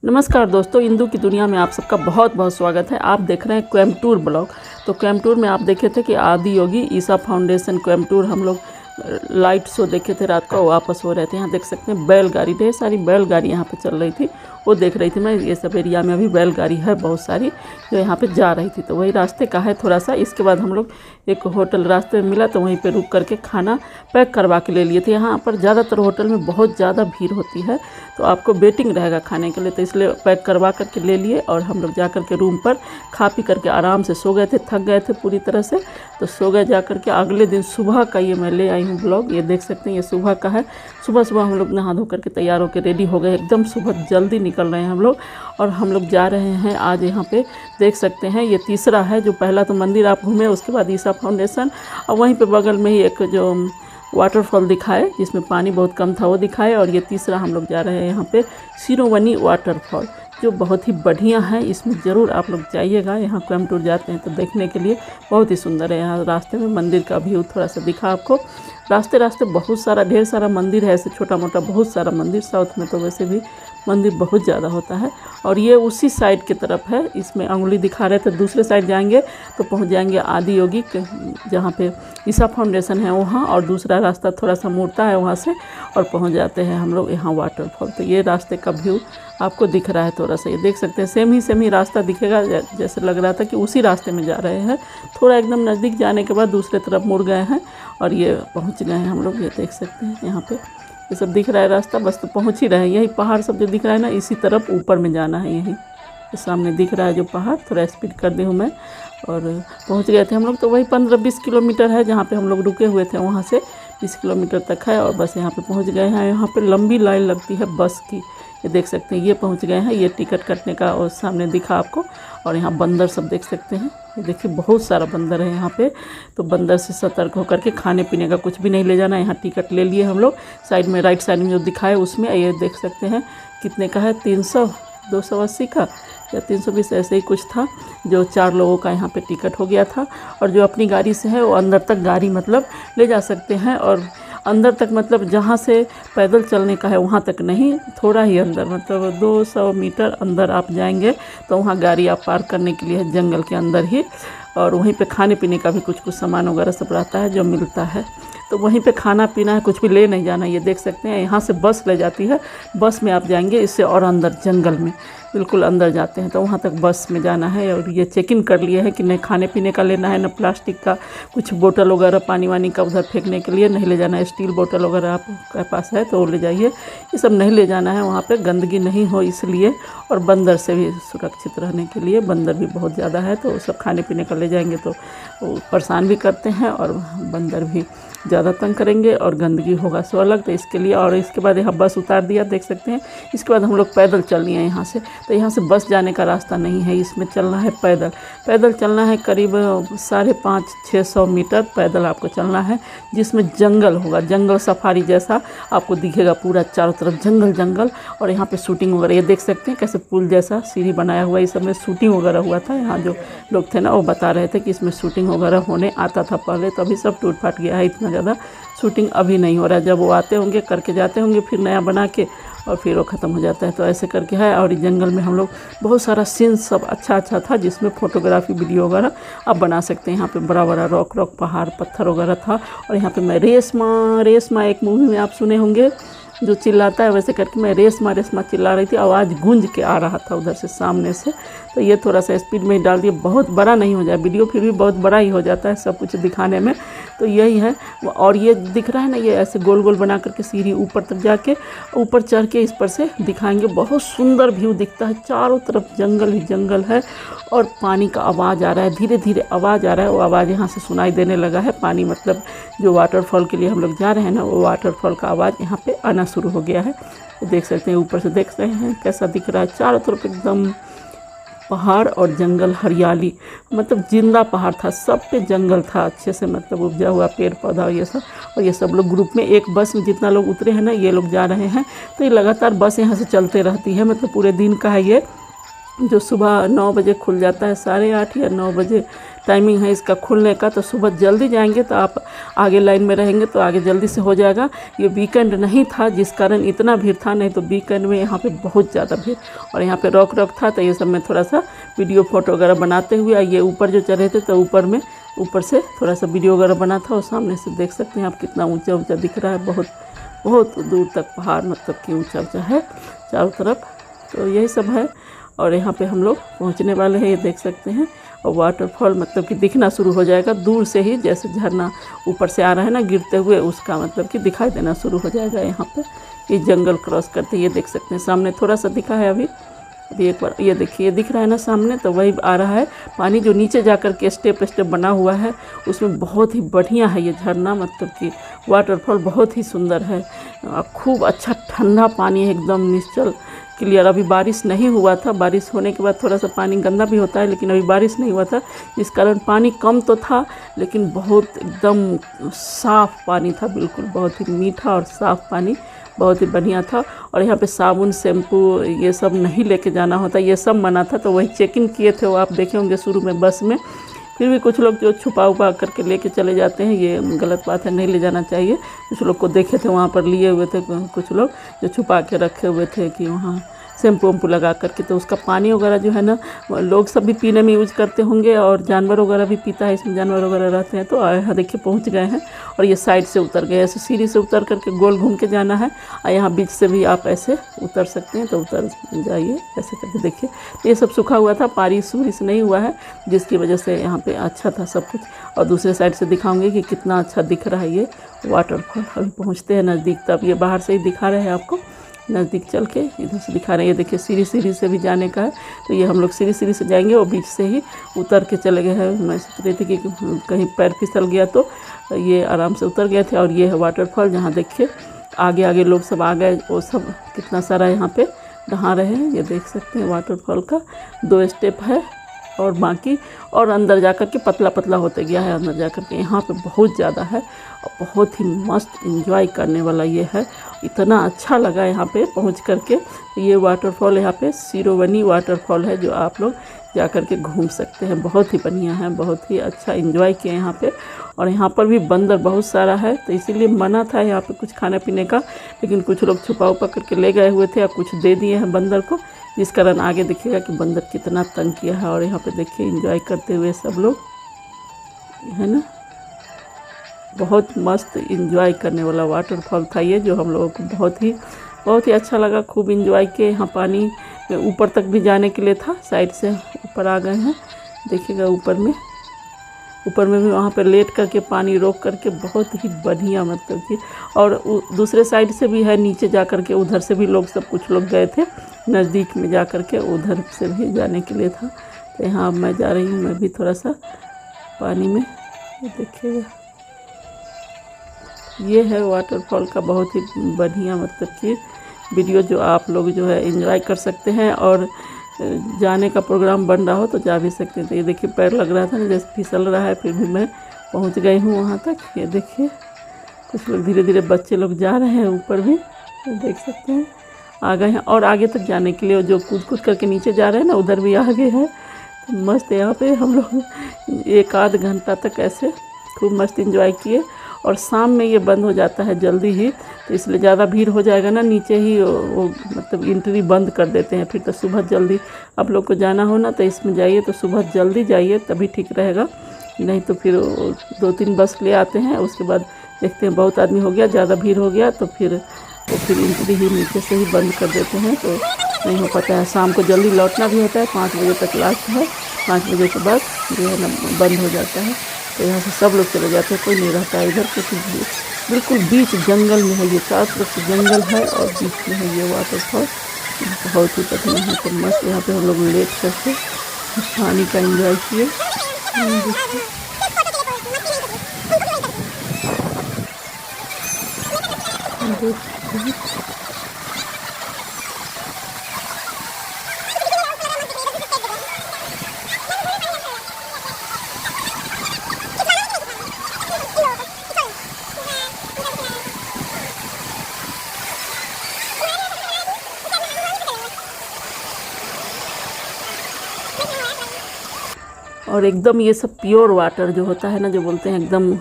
नमस्कार दोस्तों, इंदू की दुनिया में आप सबका बहुत बहुत स्वागत है। आप देख रहे हैं कोयम्बटूर ब्लॉग। तो कोयम्बटूर में आप देखे थे कि आदि योगी ईसा फाउंडेशन कोयम्बटूर हम लोग लाइट शो देखे थे रात को, वापस हो रहे थे। यहाँ देख सकते हैं बैलगाड़ी, ढेर सारी बैलगाड़ी यहाँ पे चल रही थी, वो देख रही थी मैं। ये सब एरिया में अभी बैलगाड़ी है बहुत सारी जो यहाँ पे जा रही थी। तो वही रास्ते का है थोड़ा सा। इसके बाद हम लोग एक होटल रास्ते में मिला तो वहीं पे रुक करके खाना पैक करवा के ले लिए थे। यहाँ पर ज़्यादातर होटल में बहुत ज़्यादा भीड़ होती है तो आपको वेटिंग रहेगा खाने के लिए, तो इसलिए पैक करवा करके ले लिए। और हम लोग जा कर के रूम पर खा पी करके आराम से सो गए थे, थक गए थे पूरी तरह से, तो सो गए जा करके। अगले दिन सुबह का ये मैं ले आई हूँ ब्लॉग, ये देख सकते हैं, ये सुबह का है। सुबह सुबह हम लोग नहा धो करके तैयार होकर रेडी हो गए, एकदम सुबह जल्दी निकल रहे हैं हम लोग। और हम लोग जा रहे हैं आज, यहाँ पे देख सकते हैं ये तीसरा है। जो पहला तो मंदिर आप घूमे, उसके बाद ईसा फाउंडेशन, और वहीं पे बगल में ही एक जो वाटरफॉल दिखाए जिसमें पानी बहुत कम था वो दिखाए। और ये तीसरा हम लोग जा रहे हैं यहाँ पे सिरोमणि वाटरफॉल, जो बहुत ही बढ़िया है। इसमें ज़रूर आप लोग जाइएगा, यहाँ कोयम्बटूर जाते हैं तो देखने के लिए बहुत ही सुंदर है। यहाँ रास्ते में मंदिर का व्यू थोड़ा सा दिखा आपको। रास्ते रास्ते बहुत सारा ढेर सारा मंदिर है, ऐसे छोटा मोटा बहुत सारा मंदिर। साउथ में तो वैसे भी मंदिर बहुत ज़्यादा होता है। और ये उसी साइड की तरफ है, इसमें उंगली दिखा रहे थे। दूसरे साइड जाएंगे तो पहुंच जाएंगे आदि योगी जहाँ पे ईसा फाउंडेशन है वहाँ, और दूसरा रास्ता थोड़ा सा मुड़ता है वहाँ से और पहुँच जाते हैं हम लोग यहाँ वाटरफॉल। तो ये रास्ते का व्यू आपको दिख रहा है थोड़ा सा, ये देख सकते हैं। सेम ही रास्ता दिखेगा, जैसे लग रहा था कि उसी रास्ते में जा रहे हैं। थोड़ा एकदम नज़दीक जाने के बाद दूसरे तरफ मुड़ गए हैं और ये पहुँच गए हैं हम लोग। ये देख सकते हैं यहाँ पे ये सब दिख रहा है रास्ता, बस तो पहुँच ही रहे हैं। यही पहाड़ सब जो दिख रहा है ना, इसी तरफ ऊपर में जाना है। यही सामने दिख रहा है जो पहाड़, थोड़ा स्पीड कर दी हूँ मैं, और पहुँच गए थे हम लोग। तो वही 15-20 किलोमीटर है जहाँ पे हम लोग रुके हुए थे, वहाँ से 20 किलोमीटर तक है। और बस यहाँ पे पहुँच गए हैं। यहाँ पे लंबी लाइन लगती है बस की, ये देख सकते हैं। ये पहुँच गए हैं, ये टिकट कटने का और सामने दिखा आपको। और यहाँ बंदर सब देख सकते हैं, ये देखिए बहुत सारा बंदर है यहाँ पे। तो बंदर से सतर्क होकर के खाने पीने का कुछ भी नहीं ले जाना। यहाँ टिकट ले लिए हम लोग। साइड में राइट साइड में जो दिखाए उसमें ये देख सकते हैं कितने का है, 300, 280 का या 320 ऐसे ही कुछ था। जो 4 लोगों का यहाँ पे टिकट हो गया था। और जो अपनी गाड़ी से है वो अंदर तक गाड़ी मतलब ले जा सकते हैं। और अंदर तक मतलब जहाँ से पैदल चलने का है वहाँ तक नहीं, थोड़ा ही अंदर, मतलब 200 मीटर अंदर आप जाएंगे तो वहाँ गाड़ी आप पार्क करने के लिए है, जंगल के अंदर ही। और वहीं पे खाने पीने का भी कुछ सामान वगैरह सब रहता है जो मिलता है, तो वहीं पे खाना पीना है, कुछ भी ले नहीं जाना। ये देख सकते हैं यहाँ से बस ले जाती है, बस में आप जाएंगे इससे और अंदर जंगल में बिल्कुल अंदर जाते हैं, तो वहाँ तक बस में जाना है। और ये चेक इन कर लिए है कि नहीं खाने पीने का लेना है, ना प्लास्टिक का कुछ बोतल वगैरह पानी वानी का उधर फेंकने के लिए नहीं ले जाना है। स्टील बोतल वगैरह आपके पास है तो वो ले जाइए, ये सब नहीं ले जाना है। वहाँ पे गंदगी नहीं हो इसलिए, और बंदर से भी सुरक्षित रहने के लिए, बंदर भी बहुत ज़्यादा है तो सब खाने पीने का ले जाएंगे तो वो परेशान भी करते हैं और बंदर भी ज़्यादा तंग करेंगे और गंदगी होगा सो अलग, तो इसके लिए। और इसके बाद यहाँ बस उतार दिया, देख सकते हैं। इसके बाद हम लोग पैदल चल लिए यहाँ से, तो यहाँ से बस जाने का रास्ता नहीं है, इसमें चलना है पैदल। पैदल चलना है करीब 550-600 मीटर पैदल आपको चलना है, जिसमें जंगल होगा, जंगल सफारी जैसा आपको दिखेगा पूरा चारों तरफ जंगल जंगल। और यहाँ पे शूटिंग वगैरह ये देख सकते हैं, कैसे पुल जैसा सीढ़ी बनाया हुआ है, इस सब में शूटिंग वगैरह हुआ था। यहाँ जो लोग थे ना वो बता रहे थे कि इसमें शूटिंग वगैरह होने आता था पहले, तो अभी सब टूट फाट गया है, इतना ज़्यादा शूटिंग अभी नहीं हो रहा है। जब वो आते होंगे करके जाते होंगे फिर नया बना के और फिर वो ख़त्म हो जाता है, तो ऐसे करके है। और जंगल में हम लोग बहुत सारा सीन सब अच्छा था, जिसमें फ़ोटोग्राफी वीडियो वगैरह आप बना सकते हैं। यहाँ पे बड़ा बड़ा रॉक पहाड़ पत्थर वगैरह था। और यहाँ पे मैं रेशमा एक मूवी में आप सुने होंगे जो चिल्लाता है, वैसे करके मैं रेशमा चिल्ला रही थी, आवाज़ गूंज के आ रहा था उधर से सामने से। तो ये थोड़ा सा स्पीड में ही डाल दिया, बहुत बड़ा नहीं हो जाए वीडियो, फिर भी बहुत बड़ा ही हो जाता है सब कुछ दिखाने में, तो यही है। और ये दिख रहा है ना, ये ऐसे गोल गोल बना करके सीढ़ी ऊपर तक जाके ऊपर चढ़ के इस पर से दिखाएंगे। बहुत सुंदर व्यू दिखता है, चारों तरफ जंगल ही जंगल है। और पानी का आवाज़ आ रहा है, धीरे धीरे आवाज़ आ रहा है, वो आवाज़ यहाँ से सुनाई देने लगा है। पानी मतलब जो वाटरफॉल के लिए हम लोग जा रहे हैं ना, वो वाटरफॉल का आवाज़ यहाँ पे आना शुरू हो गया है। देख सकते हैं ऊपर से, देख रहे हैं कैसा दिख रहा है, चारों तरफ एकदम पहाड़ और जंगल, हरियाली, मतलब जिंदा पहाड़ था, सब पे जंगल था अच्छे से, मतलब उपजा हुआ पेड़ पौधा ये सब। और ये सब लोग ग्रुप में, एक बस में जितना लोग उतरे हैं ना, ये लोग जा रहे हैं। तो ये लगातार बस यहाँ से चलते रहती है, मतलब पूरे दिन का है ये, जो सुबह 9 बजे खुल जाता है, 8:30 या 9 बजे टाइमिंग है इसका खुलने का। तो सुबह जल्दी जाएंगे तो आप आगे लाइन में रहेंगे तो आगे जल्दी से हो जाएगा। ये वीकेंड नहीं था जिस कारण इतना भीड़ था, नहीं तो वीकेंड में यहाँ पे बहुत ज़्यादा भीड़। और यहाँ पे रॉक था तो ये सब में थोड़ा सा वीडियो फोटो वगैरह बनाते हुए ये ऊपर जो चढ़े थे तो ऊपर से थोड़ा सा वीडियो वगैरह बना था। और सामने से देख सकते हैं आप कितना ऊंचा ऊंचा दिख रहा है, बहुत बहुत दूर तक पहाड़ मतलब कि ऊंचा ऊंचा है चारों तरफ। तो यही सब है और यहाँ पे हम लोग पहुँचने वाले हैं, ये देख सकते हैं। और वाटरफॉल मतलब कि दिखना शुरू हो जाएगा दूर से ही, जैसे झरना ऊपर से आ रहा है ना गिरते हुए, उसका मतलब कि दिखाई देना शुरू हो जाएगा यहाँ पे। ये जंगल क्रॉस करते ये देख सकते हैं, सामने थोड़ा सा दिखा है अभी एक बार ये देखिए, दिख रहा है ना सामने, तो वही आ रहा है पानी जो नीचे जा कर के स्टेप स्टेप बना हुआ है। उसमें बहुत ही बढ़िया है ये झरना, मतलब कि वाटरफॉल बहुत ही सुंदर है। खूब अच्छा ठंडा पानी है, एकदम निश्चल क्लियर। अभी बारिश नहीं हुआ था, बारिश होने के बाद थोड़ा सा पानी गंदा भी होता है, लेकिन अभी बारिश नहीं हुआ था जिस कारण पानी कम तो था लेकिन बहुत एकदम साफ़ पानी था, बिल्कुल बहुत ही मीठा और साफ़ पानी, बहुत ही बढ़िया था। और यहाँ पे साबुन शैम्पू ये सब नहीं लेके जाना होता, ये सब मना था। तो वही चेक इन किए थे वो आप देखे होंगे शुरू में बस में। फिर भी कुछ लोग जो छुपा उपा करके लेके चले जाते हैं, ये गलत बात है, नहीं ले जाना चाहिए। कुछ लोग को देखे थे वहाँ पर लिए हुए थे, कुछ लोग जो छुपा के रखे हुए थे कि वहाँ शैम्पू वैम्पू लगा करके। तो उसका पानी वगैरह जो है ना लोग सब भी पीने में यूज़ करते होंगे और जानवर वगैरह भी पीता है, इसमें जानवर वगैरह रहते हैं। तो यहाँ देखिए पहुँच गए हैं और ये साइड से उतर गए, ऐसे सीढ़ी से उतर करके गोल घूम के जाना है। और यहाँ बीच से भी आप ऐसे उतर सकते हैं, तो उतर जाइए ऐसे करके। देखिए ये सब सूखा हुआ था, बारिश वारिश नहीं हुआ है, जिसकी वजह से यहाँ पे अच्छा था सब कुछ। और दूसरे साइड से दिखाऊंगी कि कितना अच्छा दिख रहा है ये वाटरफॉल। अभी पहुँचते हैं नज़दीक, तब ये बाहर से ही दिखा रहे हैं आपको, नज़दीक चल के इधर से दिखा रहे हैं। ये देखिए सीढ़ी से भी जाने का है, तो ये हम लोग सीढ़ी से जाएंगे और बीच से ही उतर के चले गए हैं। मैं सोच रही थी कि कहीं पैर फिसल गया, तो ये आराम से उतर गए थे। और ये है वाटरफॉल, जहाँ देखिए आगे आगे लोग सब आ गए, वो सब कितना सारा यहाँ पे नहा रहे हैं। ये देख सकते हैं वाटरफॉल का 2 स्टेप है और बाकी और अंदर जा कर के पतला पतला होते गया है। अंदर जा कर के यहाँ पे बहुत ज़्यादा है और बहुत ही मस्त एंजॉय करने वाला ये है। इतना अच्छा लगा यहाँ पे पहुँच कर के। ये वाटरफॉल यहाँ पे सिरोवनी वाटरफॉल है, जो आप लोग जा कर के घूम सकते हैं। बहुत ही बढ़िया है, बहुत ही अच्छा एंजॉय किए यहाँ पे। और यहाँ पर भी बंदर बहुत सारा है, तो इसीलिए मना था यहाँ पे कुछ खाने पीने का, लेकिन कुछ लोग छुपा उपा करके ले गए हुए थे और कुछ दे दिए हैं बंदर को, जिस कारण आगे देखिएगा कि बंदर कितना तंग किया है। और यहाँ पे देखिए एंजॉय करते हुए सब लोग, है ना, बहुत मस्त एंजॉय करने वाला वाटरफॉल था ये, जो हम लोगों को बहुत ही अच्छा लगा। खूब एंजॉय किए। यहाँ पानी ऊपर तक भी जाने के लिए था, साइड से ऊपर आ गए हैं, देखिएगा ऊपर में भी वहाँ पर लेट करके पानी रोक करके बहुत ही बढ़िया, मतलब कि। और दूसरे साइड से भी है नीचे जा कर के, उधर से भी लोग सब कुछ लोग गए थे नज़दीक में जा कर के, उधर से भी जाने के लिए था। तो यहाँ अब मैं जा रही हूँ, मैं भी थोड़ा सा पानी में। ये देखिएगा ये है वाटरफॉल का बहुत ही बढ़िया मतलब कि वीडियो, जो आप लोग जो है एंजॉय कर सकते हैं। और जाने का प्रोग्राम बन रहा हो तो जा भी सकते हैं। तो ये देखिए पैर लग रहा था ना जैसे फिसल रहा है, फिर भी मैं पहुंच गई हूँ वहाँ तक। ये देखिए कुछ लोग धीरे धीरे बच्चे लोग जा रहे हैं ऊपर भी, देख सकते हैं आ गए हैं। और आगे तक जाने के लिए जो कूद करके नीचे जा रहे हैं ना, उधर भी आगे है। तो मस्त यहाँ पे हम लोग 1 आध घंटा तक ऐसे खूब मस्त एंजॉय किए। और शाम में ये बंद हो जाता है जल्दी ही, तो इसलिए ज़्यादा भीड़ हो जाएगा ना, नीचे ही वो मतलब एंट्री बंद कर देते हैं। फिर तो सुबह जल्दी आप लोग को जाना हो ना, तो इसमें जाइए तो सुबह जल्दी जाइए, तभी ठीक रहेगा। नहीं तो फिर 2-3 बस ले आते हैं, उसके बाद देखते हैं बहुत आदमी हो गया, ज़्यादा भीड़ हो गया, तो फिर एंट्री ही नीचे से ही बंद कर देते हैं, तो नहीं हो पाता है। शाम को जल्दी लौटना भी होता है, 5 बजे तक लास्ट है, 5 बजे के बाद जो है ना बंद हो जाता है। तो यहाँ से सब लोग चले जाते हैं, कोई नहीं रहता है इधर, क्योंकि बिल्कुल बीच जंगल में है ये, चारों तरफ से जंगल है और बीच में है ये वाटरफॉल। बहुत ही बढ़िया है। तो मस्त यहाँ पे हम लोग लेट करके पानी का एंजॉय किए। और एकदम ये सब प्योर वाटर जो होता है ना, जो बोलते हैं एकदम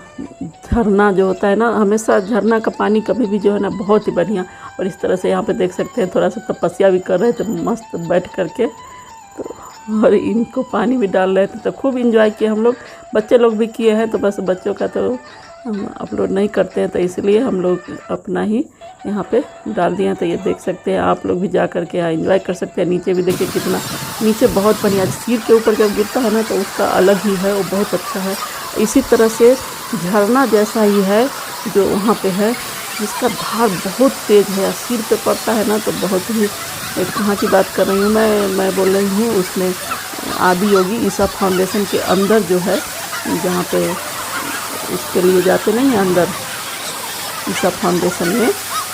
झरना जो होता है ना, हमेशा झरना का पानी कभी भी जो है ना बहुत ही बढ़िया। और इस तरह से यहाँ पे देख सकते हैं थोड़ा सा तपस्या भी कर रहे थे मस्त बैठ करके, तो और इनको पानी भी डाल रहे थे, तो खूब इंजॉय किए हम लोग। बच्चे लोग भी किए हैं, तो बस बच्चों का तो हम अपलोड नहीं करते हैं, तो इसलिए हम लोग अपना ही यहाँ पे डाल दिए हैं। तो ये देख सकते हैं, आप लोग भी जा कर के यहाँ इंजॉय कर सकते हैं। नीचे भी देखिए कितना, नीचे बहुत बढ़िया, सिर के ऊपर जब गिरता है ना तो उसका अलग ही है, वो बहुत अच्छा है। इसी तरह से झरना जैसा ही है जो वहाँ पे है, जिसका धार बहुत तेज़ है, सिर पे पड़ता है ना तो बहुत ही, कहाँ की बात कर रही हूँ मैं बोल रही हूँ उसमें आदि योगी ईसा फाउंडेशन के अंदर जो है, जहाँ पे उसके लिए जाते नहीं हैं अंदर, ईसा फाउंडेशन में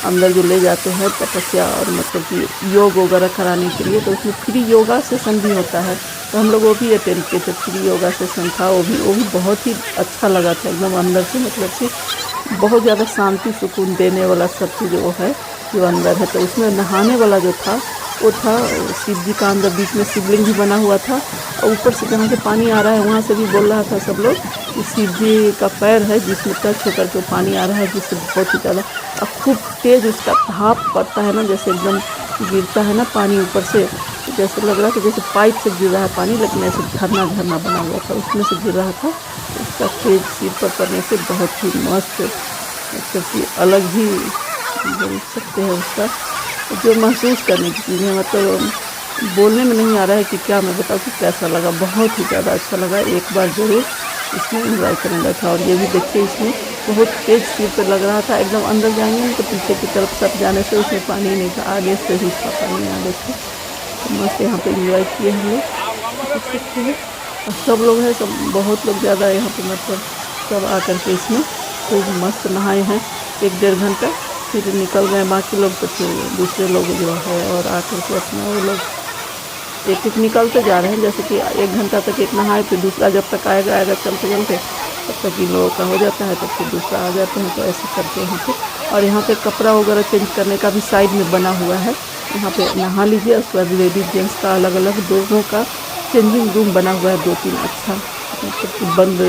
अंदर जो ले जाते हैं तपस्या और मतलब कि योग वगैरह कराने के लिए, तो उसमें फ्री योगा सेशन भी होता है। तो हम लोग वो भी अटेंड किए थे, फ्री योगा सेशन था, वो भी बहुत ही अच्छा लगा था एकदम अंदर से, मतलब कि बहुत ज़्यादा शांति सुकून देने वाला सब चीज़ वो है जो अंदर है। तो उसमें नहाने वाला जो था वो था शिव जी का, अंदर बीच में शिवलिंग भी बना हुआ था, और ऊपर से जहाँ से पानी आ रहा है वहाँ से भी बोल रहा था सब लोग कि शिव जी का पैर है जिसमें टच होकर के पानी आ रहा है, जिससे बहुत ही ज़्यादा और खूब तेज़ उसका भाप पड़ता है ना, जैसे एकदम गिरता है ना पानी ऊपर से, जैसे लग रहा था जैसे पाइप से गिर रहा है पानी, लेकिन ऐसे झरना झरना बना हुआ था, उसमें से गिर रहा था। उसका तेज सिर पर पड़ने से बहुत ही मस्त, मतलब कि अलग ही बोल सकते हैं उसका जो महसूस करने की चीज़ है, मतलब बोलने में नहीं आ रहा है कि क्या मैं बताऊँ कि कैसा लगा, बहुत ही ज़्यादा अच्छा लगा। एक बार ज़रूर इसमें इंजॉय करने था। और ये भी देखिए इसमें बहुत तेज़ सिर पर लग रहा था, एकदम अंदर जाएंगे तो पीछे की तरफ सब जाने से उसमें पानी नहीं था, आगे से ही था पानी, आगे से। तो मस्त यहाँ पे इंजॉय किए हम लोग, देख सकते हैं। और सब लोग हैं, सब बहुत लोग ज़्यादा यहाँ पे, मतलब सब आकर के इसमें खूब मस्त नहाए हैं 1-1.5 घंटा, फिर निकल गए बाकी लोग, तो फिर दूसरे लोग जो है और आकर के अपना वो लोग एक निकलते जा रहे हैं। जैसे कि 1 घंटा तक एक नहाए, फिर दूसरा जब तक आएगा चलते चलते तब तक इन लोगों का हो जाता है, तो फिर दूसरा आ जाते हैं। तो ऐसे करते हैं यहाँ पे। और यहाँ पे कपड़ा वगैरह चेंज करने का भी साइड में बना हुआ है, यहाँ पे नहा लीजिए। उसके बाद लेडीज जेंट्स का अलग अलग दोनों का चेंजिंग रूम बना हुआ है, 2-3 अच्छा, मतलब बंद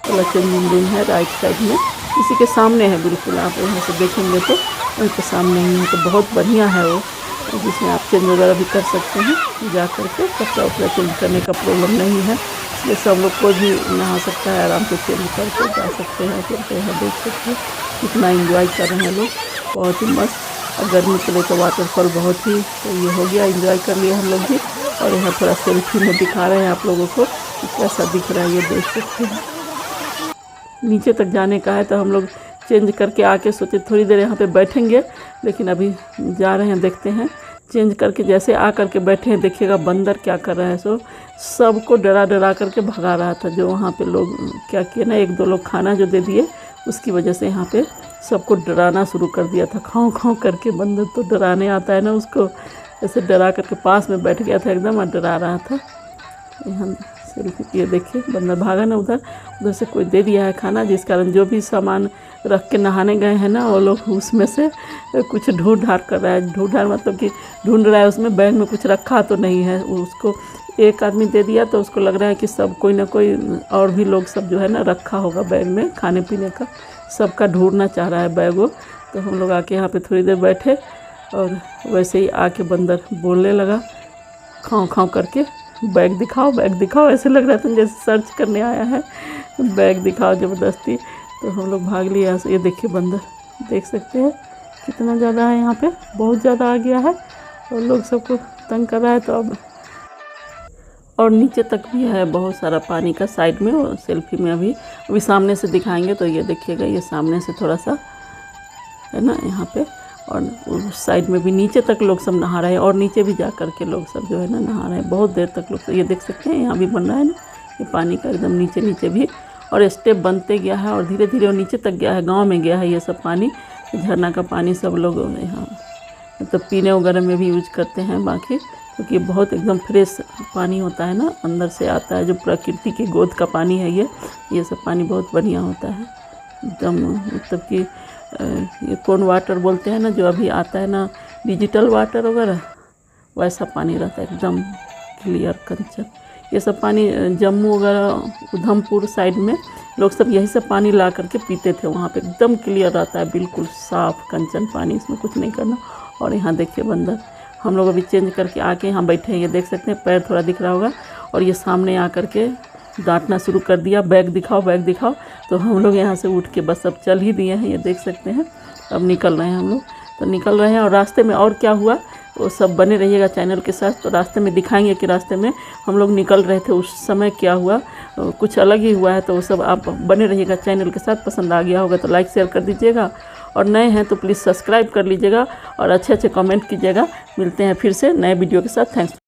वाला चेंजिंग रूम है राइट साइड में, इसी के सामने है बिल्कुल। आप यहाँ से देखेंगे तो वहीं के सामने ही है, तो बहुत बढ़िया है वो, जिसमें आप चेंज वगैरह भी कर सकते हैं जा करके। कपड़ा उपड़ा चेंज करने का प्रॉब्लम नहीं है, इसलिए सब लोग को भी नहा सकता है, आराम से चेंज करके जा सकते हैं। करके यहाँ देख सकते हैं कितना एंजॉय कर रहे हैं लोग, बहुत ही मस्त। और गर्मी के लिए तो वाटरफॉल बहुत ही, तो ये हो गया, एंजॉय कर लिए हम लोग भी। और यहाँ थोड़ा सेल्फी में दिखा रहे हैं आप लोगों को कि कैसा दिख रहा है, ये देख सकते हैं। नीचे तक जाने का है, तो हम लोग चेंज करके आके सोचे थोड़ी देर यहाँ पे बैठेंगे, लेकिन अभी जा रहे हैं, देखते हैं। चेंज करके जैसे आ करके बैठे हैं, देखिएगा बंदर क्या कर रहा है, सो सबको डरा डरा करके भगा रहा था। जो वहाँ पे लोग क्या किए ना, 1-2 लोग खाना जो दे दिए, उसकी वजह से यहाँ पे सबको डराना शुरू कर दिया था, खाओ खाओ करके। बंदर तो डराने आता है ना, उसको ऐसे डरा करके पास में बैठ गया था एकदम और डरा रहा था। यहाँ सेल्फी, ये देखिए बंदर भागा ना, उधर से कोई दे दिया है खाना, जिस कारण जो भी सामान रख के नहाने गए हैं ना, वो लोग उसमें से कुछ ढूंढ ढाँट कर रहा है। ढूंढ ढाँट मतलब कि ढूंढ रहा है, उसमें बैग में कुछ रखा तो नहीं है। उसको एक आदमी दे दिया, तो उसको लग रहा है कि सब कोई ना कोई और भी लोग सब जो है ना रखा होगा बैग में खाने पीने का, सबका ढूंढना चाह रहा है बैग वो। तो हम लोग आके यहाँ पे थोड़ी देर बैठे, और वैसे ही आके बंदर बोलने लगा खाओ खाओ करके, बैग दिखाओ, ऐसे लग रहा था जैसे सर्च करने आया है, बैग दिखाओ ज़बरदस्ती। तो हम लोग भाग लिए यहाँ से। ये देखिए बंदर, देख सकते हैं कितना ज़्यादा है यहाँ पे, बहुत ज़्यादा आ गया है और लोग सबको तंग कर रहा है। तो अब और नीचे तक भी है बहुत सारा पानी का साइड में, और सेल्फी में अभी सामने से दिखाएंगे। तो ये देखिएगा, ये सामने से थोड़ा सा है ना यहाँ पे, और उस साइड में भी नीचे तक लोग सब नहा रहे हैं, और नीचे भी जा कर के लोग सब जो है ना नहा रहे हैं बहुत देर तक लोग। ये देख सकते हैं यहाँ भी बन रहा है ना, ये पानी का एकदम नीचे भी, और स्टेप बनते गया है और धीरे धीरे वो नीचे तक गया है, गांव में गया है ये सब पानी। झरना का पानी सब लोग यहाँ मतलब पीने वगैरह में भी यूज करते हैं, बाकी क्योंकि बहुत एकदम फ्रेश पानी होता है ना, अंदर से आता है, जो प्रकृति की गोद का पानी है ये सब पानी बहुत बढ़िया होता है एकदम। मतलब कि ये कौन वाटर बोलते हैं ना, जो अभी आता है ना डिजिटल वाटर वगैरह, वैसा पानी रहता है एकदम क्लियर कंचन। ये सब पानी जम्मू वगैरह उधमपुर साइड में लोग सब यही सब पानी ला करके पीते थे। वहाँ पे एकदम क्लियर रहता है, बिल्कुल साफ़ कंचन पानी, इसमें कुछ नहीं करना। और यहाँ देखिए बंदर, हम लोग अभी चेंज करके आके यहाँ बैठे हैं, ये देख सकते हैं, पैर थोड़ा दिख रहा होगा। और ये सामने आ करके डांटना शुरू कर दिया, बैग दिखाओ बैग दिखाओ। तो हम लोग यहाँ से उठ के बस अब चल ही दिए हैं, ये देख सकते हैं। अब निकल रहे हैं हम लोग, तो निकल रहे हैं। और रास्ते में और क्या हुआ वो सब बने रहिएगा चैनल के साथ, तो रास्ते में दिखाएंगे कि रास्ते में हम लोग निकल रहे थे उस समय क्या हुआ, कुछ अलग ही हुआ है। तो वो सब आप बने रहिएगा चैनल के साथ। पसंद आ गया होगा तो लाइक शेयर कर दीजिएगा, और नए हैं तो प्लीज़ सब्सक्राइब कर लीजिएगा और अच्छे अच्छे कमेंट कीजिएगा। मिलते हैं फिर से नए वीडियो के साथ। थैंक्स।